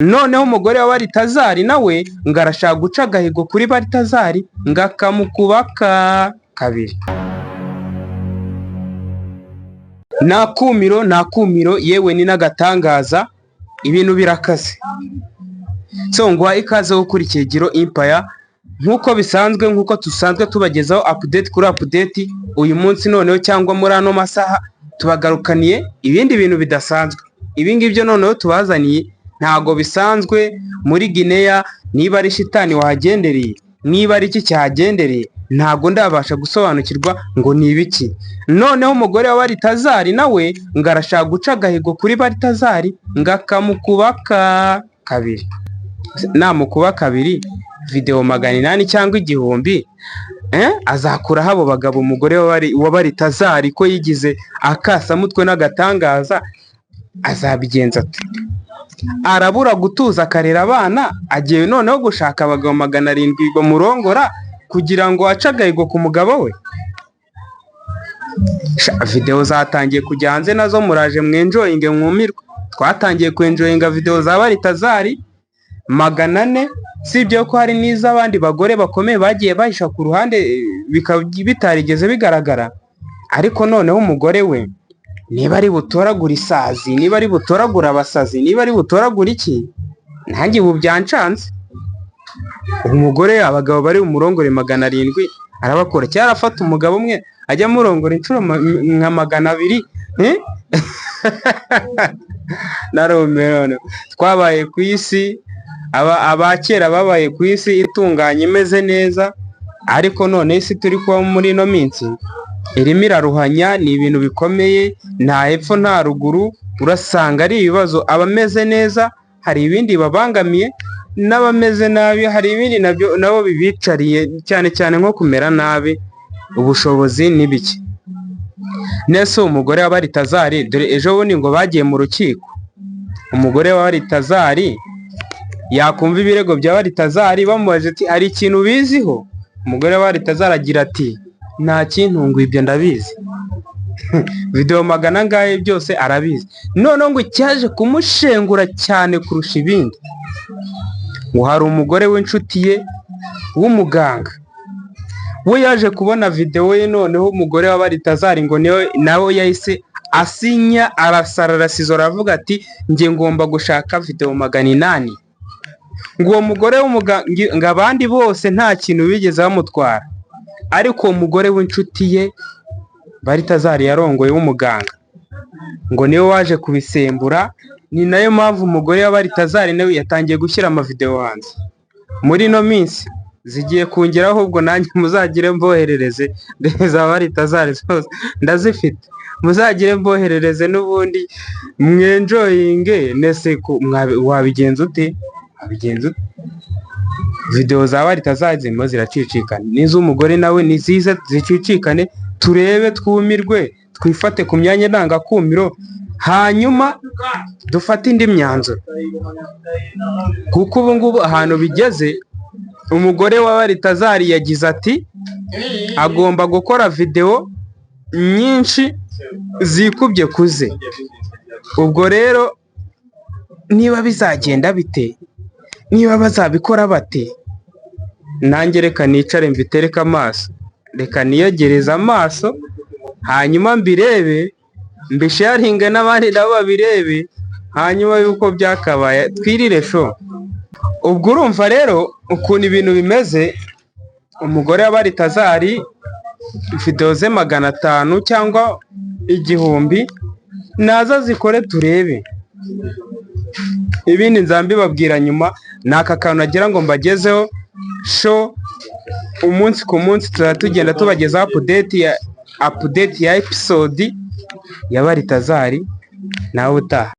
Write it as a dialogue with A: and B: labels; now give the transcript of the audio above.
A: noneho umugore wa Barithazal nawe ngo arashaka guca agahigo kuri Barithazal ngo akamukubaka kabiri. Nakumiro yewe ni n'agatangaza, ibintu birakaze. So ngwa ikaze wo kuri Kigiro Empire, nkuko bisanzwe, nkuko tusanzwe tubagezaho update kuri update. Uyu munsi noneho cyangwa muri ano masaha tubagarukaniye ibindi bintu bidasanzwe. Ibi ngibyo noneho tubazaniye ntago bisanzwe muri Guinea. Niba ari shitani wahagendereye, niba ari iki cyahagendereye, ntago ndabasha gusobanukirwa ngo ni ibiki. Noneho umugore wa Barithazal nawe ngo arashaka guca agahigo kuri Barithazal ngo akamukubaka kabiri. Namukuba kabiri video 800 cyangwa 1000, azakura habo bagabo. Umugore wa Barithazal ko yigize akasa mutwe n'agatangaza, azabigenza ati arabura gutuza akarera abana, agiye noneho gushaka abagabo 700 bamurongora kugira ngo ace agahigo ku mugabo we. Video zatangiye kujya hanze nazo, muraje mwenjoyinge mwumirwa. Twatangiye kwenjoyinga video za Barithazal 400, sibyo ko hari n'iz'abandi bagore bakomeye bagiye bahisha ku ruhande bitarigeze bigaragara. Ariko noneho umugore we niba ari butoragura isazi, niba ari butoragura abasazi, niba ari butoragura iki, nanjye ubu byancanze. Umugore abagabo bari umurongore 700 arabakora, cyarafata umugabo umwe ajya murongora inshuro nka 200. Naromero twabaye ku isi, abakera babaye ku isi itunganye imeze neza, ariko none isi turi kuba muri no minsi irimo iraruhanya. Ni ibintu bikomeye, nta hepfo nta ruguru, urasanga ari ibibazo. Abameze neza hari ibindi babangamiye, n'abameze nabi hari ibindi nabo bibicariye, cyane cyane nko kumera nabi, ubushobozi n'ibiki. Nese umugore wa Barithazal, dore ejo bundi ngo bagiye mu rukiko. Umugore wa Barithazal yakumva ibirego bya Barithazal bamubaje ati hari ikintu biziho. Umugore wa Barithazal agira ati nta kintu, ngo ibyo ndabizi. Video 800 byose arabizi. None ngo cyaje kumushengura cyane kurusha ibindi, ngo hari umugore w'inshuti ye w'umuganga, we yaje kubona video ye. Noneho umugore wa Barithazal ngo nawe yahise asinya, arasararasizo, aravuga ati nge ngomba gushaka video 800. ngo uwo mugore w'umuganga, ngo abandi bose nta kintu bigeze bamutwara, ariko umugore w'inshuti ye Barithazal yarongoye w'umuganga ngo niwe waje kubisembura. Ni nayo mpamvu umugore wa Barithazal nawe yatangiye gushyira amavideo hanze. Muri no minsi zigiye kungeraho, ubwo nanjye muzagire mboherereze za Barithazal zose ndazifite, muzagire mboherereze n'ubundi mwenjoyinge. Nese ko wabigenza ute? Video za Barithazal zirimo ziracicikana, n'iz'umugore nawe niziza zicicikane, turebe twumirwe, twifate ku myanya ndangakumiro, hanyuma dufate indi myanzuro. Kuko ubu ngubu ahantu bigeze, umugore wa Barithazal yagize ati agomba gukora video nyinshi zikubye kuze. Ubwo rero niba bizagenda bite, niba bazabikora bate, nanjye reka nicare mbitereka amaso, reka niyogereza amaso, hanyuma mbirebe, mbisharinga n'abandi nabo babirebe, hanyuma yuko byakabaye twirire show. Ubwo urumva rero ukuntu ibintu bimeze. Umugore wa Barithazal video ze 500 cyangwa 1000 naza zikore turebe, ibindi nzambi babwira nyuma. Naka kantu nagira ngo mbagezeho show umunsi ku munsi, tugenda tubageza update ya episode ya Barithazal. Nawe utaha.